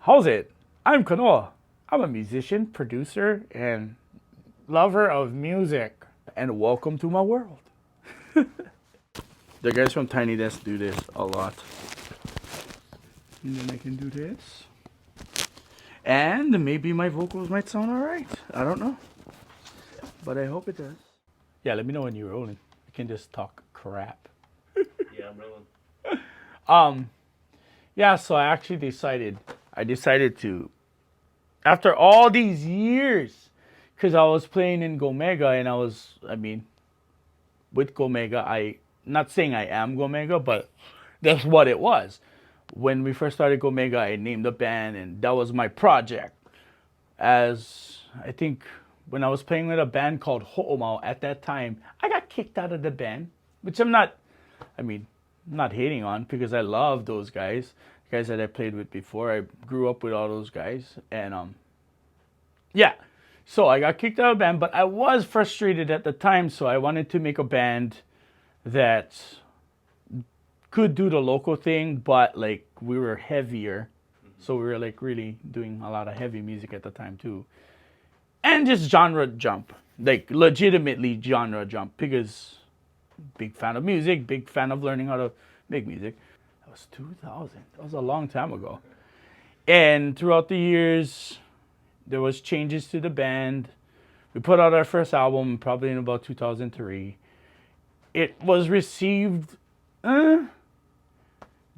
How's it? I'm Kanoa. I'm a musician, producer, and lover of music. And welcome to my world. The guys from Tiny Desk do this a lot. And then I can do this. And maybe my vocals might sound alright. I don't know. But I hope it does. Yeah, let me know when you're rolling. I can just talk crap. Yeah, I'm rolling. Yeah, so I decided to, after all these years, because I was playing in Gomega and with Gomega, not saying I am Gomega, but that's what it was. When we first started Gomega, I named a band and that was my project. As I think when I was playing with a band called Ho'omau at that time, I got kicked out of the band, which not hating on because I love those guys that I played with before. I grew up with all those guys, and yeah. So I got kicked out of the band, but I was frustrated at the time, so I wanted to make a band that could do the local thing, but like we were heavier, so we were like really doing a lot of heavy music at the time too, and just genre jump, like legitimately genre jump because big fan of music, big fan of learning how to make music. That was 2000. That was a long time ago. And throughout the years, there was changes to the band. We put out our first album probably in about 2003. It was received. There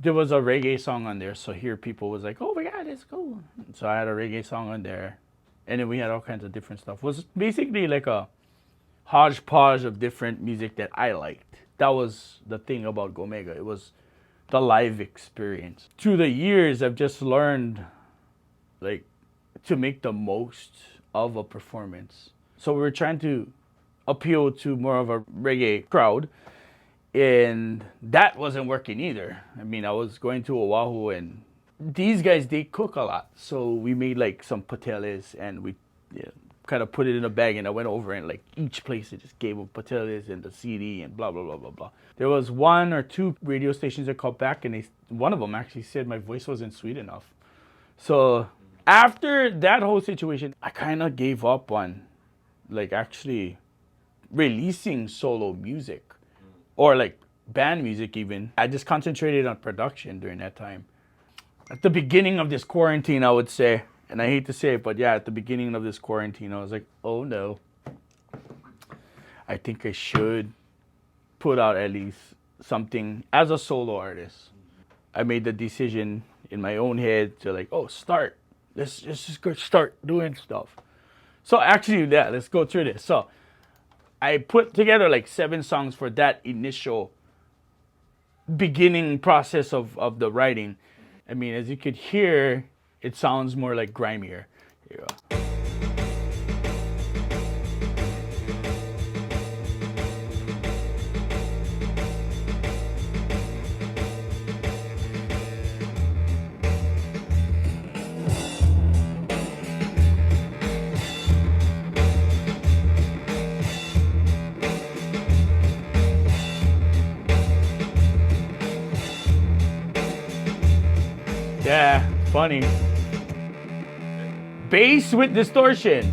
was a reggae song on there, so here people was like, "Oh my God, it's cool." So I had a reggae song on there, and then we had all kinds of different stuff. It was basically like a hodgepodge of different music that I liked. That was the thing about Gomega. It was the live experience. Through the years, I've just learned like to make the most of a performance. So we were trying to appeal to more of a reggae crowd, and that wasn't working either. I was going to Oahu, and these guys, they cook a lot. So we made like some pateles, and we kind of put it in a bag, and I went over and like each place I just gave them pateles and the CD and blah blah blah blah blah. There was one or two radio stations that called back, and one of them actually said my voice wasn't sweet enough. So after that whole situation, I kind of gave up on like actually releasing solo music or like band music even. I just concentrated on production during that time. At the beginning of this quarantine, I would say, and I hate to say it, but yeah, at the beginning of this quarantine, I was like, oh no, I think I should put out at least something as a solo artist. I made the decision in my own head to like, oh, let's just go start doing stuff. So actually, yeah, let's go through this. So I put together like 7 songs for that initial beginning process of the writing. As you could hear, it sounds more like grimier. Here you go. Yeah, funny. Bass with distortion.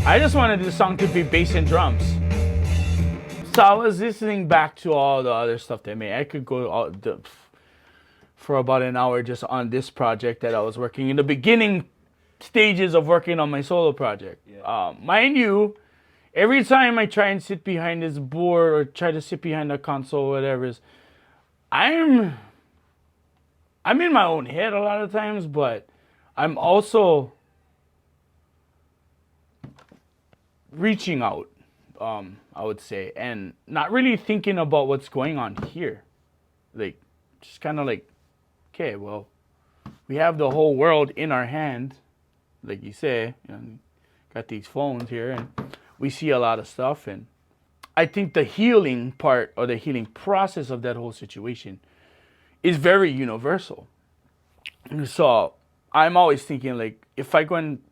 I just wanted this song to be bass and drums. So I was listening back to all the other stuff they made. I could go for about an hour just on this project that I was working in the beginning stages of working on my solo project. Yeah. Mind you, every time I try and sit behind this board or try to sit behind a console or whatever, I'm in my own head a lot of times, but I'm also reaching out, I would say, and not really thinking about what's going on here. Like, just kind of like, okay, well, we have the whole world in our hand, like you say, got these phones here, and we see a lot of stuff, and I think the healing part or the healing process of that whole situation is very universal. So I'm always thinking like, if I go and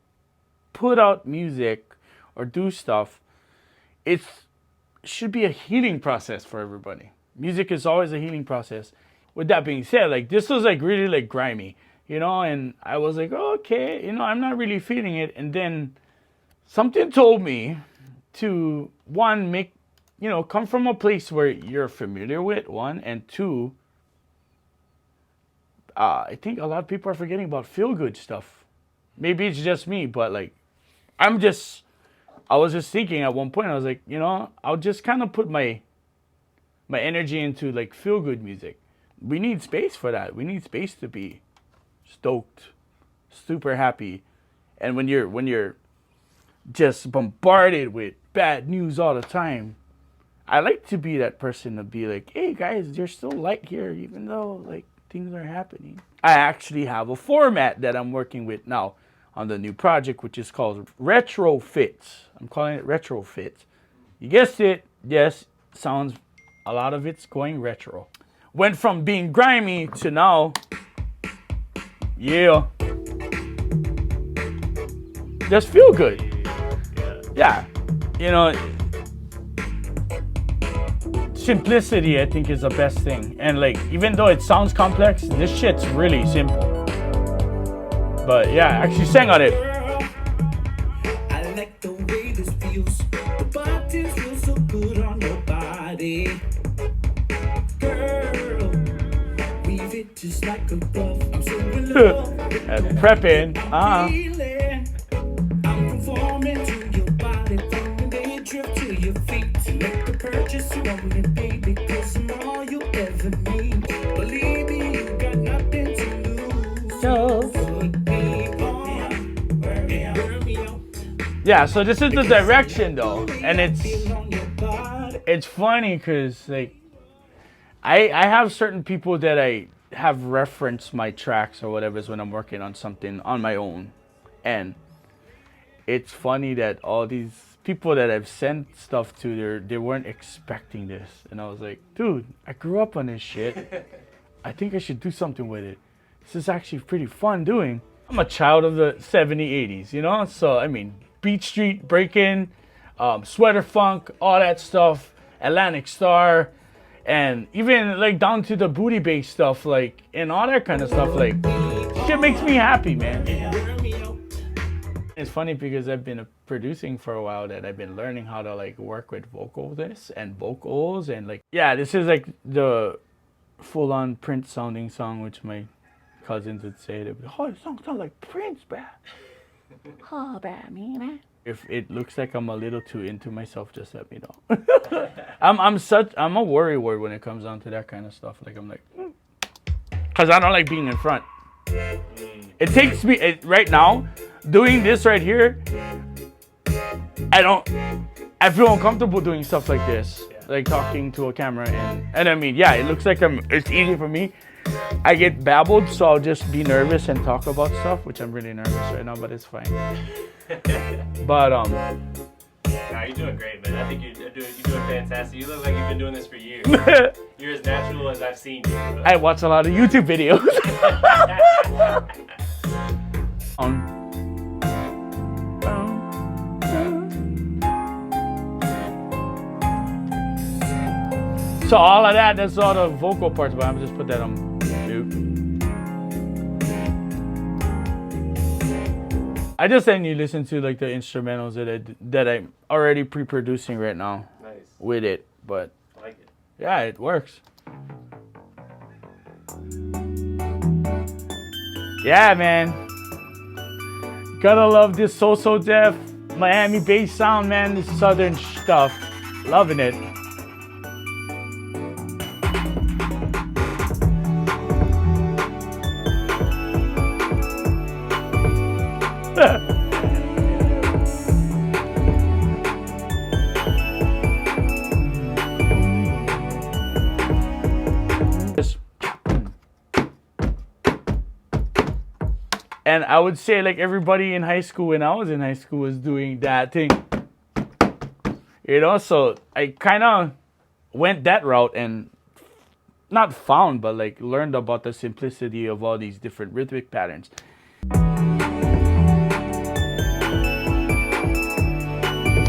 put out music or do stuff, it should be a healing process for everybody. Music is always a healing process. with that being said, like this was like really like grimy, and I was like, oh, okay, I'm not really feeling it. And then something told me to one, come from a place where you're familiar with, one, and two, I think a lot of people are forgetting about feel good stuff. Maybe it's just me, but like I was just thinking at one point, I was like, I'll just kind of put my energy into like feel good music. We need space for that. We need space to be stoked, super happy. And when you're just bombarded with bad news all the time, I like to be that person to be like, hey guys, there's still light here even though like things are happening. I actually have a format that I'm working with now on the new project, which is called Retrofits. I'm calling it Retrofits. You guessed it. Yes, sounds, a lot of it's going retro. Went from being grimy to now, yeah, just feel good. Yeah, simplicity I think is the best thing. And like, even though it sounds complex, this shit's really simple. But yeah, I actually sang on it. I like the way this feels. The body feels so good on your body. Girl, weave it just like a glove. I'm so in love. Prepping. I'm conforming to your body from the day you drift to your feet. To make the purchase you want me, baby, 'cause I'm all you ever need. Believe me, you got nothing to lose. Yo. Put me on, wear me out. Yeah, so this is the direction though, and it's funny because like I have certain people that I have referenced my tracks or whatever when I'm working on something on my own, and it's funny that all these people that I've sent stuff to, they weren't expecting this, and I was like, dude, I grew up on this shit. I think I should do something with it. This is actually pretty fun doing. I'm a child of the 70s, 80s, so I mean, Beat Street, Breakin', Sweater Funk, all that stuff, Atlantic Star, and even like down to the booty bass stuff, like, and all that kind of stuff. Like, shit makes me happy, man. It's funny because I've been producing for a while, that I've been learning how to like work with vocals and like, yeah, this is like the full-on Prince sounding song, which my cousins would say, they'd be, oh, this song sounds like Prince, bruh. Oh, bad man. If it looks like I'm a little too into myself, just let me know. I'm a worrywart when it comes down to that kind of stuff. Like, I'm like, because I don't like being in front. It takes me right now doing this right here. I feel uncomfortable doing stuff like this, like talking to a camera, and I mean, yeah, it looks like it's easy for me. I get babbled, so I'll just be nervous and talk about stuff, which I'm really nervous right now, but it's fine. But nah, you're doing great, man. I think you're doing fantastic. You look like you've been doing this for years. You're as natural as I've seen you. I watch a lot of YouTube videos. So all of that's all the vocal parts, but I'm just put that on mute. I just send you listen to like the instrumentals that I'm already pre-producing right now. Nice. With it, but I like it. Yeah, it works. Yeah, man. Gotta love this So Def Miami bass sound, man. This southern stuff. Loving it. And I would say like everybody in high school, when I was in high school, was doing that thing. So I kind of went that route and not found, but like learned about the simplicity of all these different rhythmic patterns.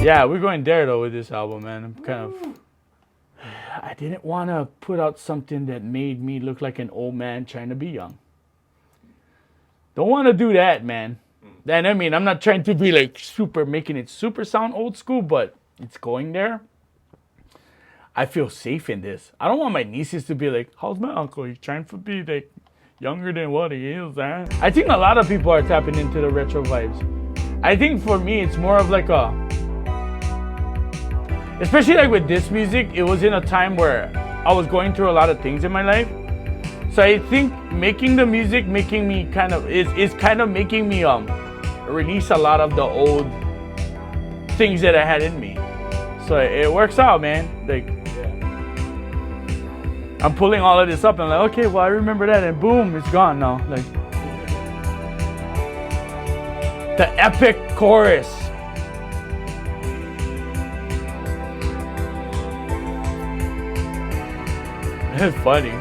Yeah, we're going there though with this album, man. I didn't want to put out something that made me look like an old man trying to be young. Don't want to do that, man. And I mean, I'm not trying to be like super, making it super sound old school, but it's going there. I feel safe in this. I don't want my nieces to be like, how's my uncle? He's trying to be like younger than what he is, huh? I think a lot of people are tapping into the retro vibes. I think for me, it's more of like a, especially like with this music, it was in a time where I was going through a lot of things in my life. So I think making the music, making me kind of, is kind of making me release a lot of the old things that I had in me. So it works out, man. Like, I'm pulling all of this up and I'm like, okay, well I remember that, and boom, it's gone now. Like the epic chorus. It's funny.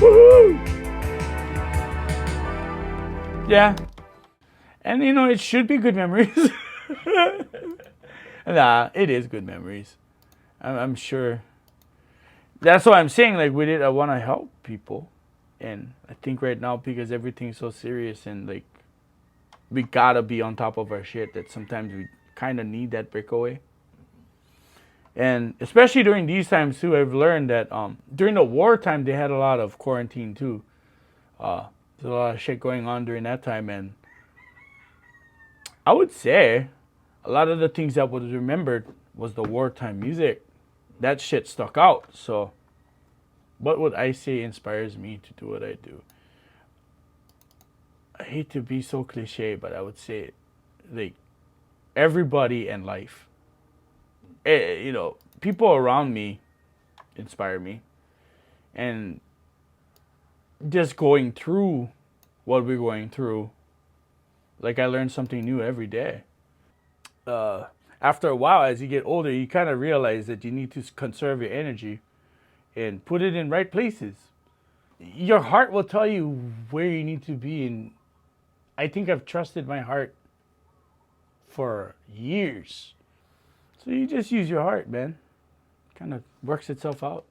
Woohoo! Yeah. And you know, it should be good memories. Nah, it is good memories. I'm sure. That's why I'm saying, like, with it, I want to help people. And I think right now, because everything's so serious and, like, we gotta be on top of our shit, that sometimes we kind of need that breakaway. And especially during these times, too, I've learned that during the wartime, they had a lot of quarantine, too. There's a lot of shit going on during that time, and I would say a lot of the things that was remembered was the wartime music. That shit stuck out. So what would I say inspires me to do what I do? I hate to be so cliche, but I would say, like, everybody in life. You know, people around me inspire me. And just going through what we're going through, like, I learn something new every day. After a while, as you get older, you kind of realize that you need to conserve your energy and put it in right places. Your heart will tell you where you need to be, and I think I've trusted my heart for years. So you just use your heart, man. Kind of works itself out.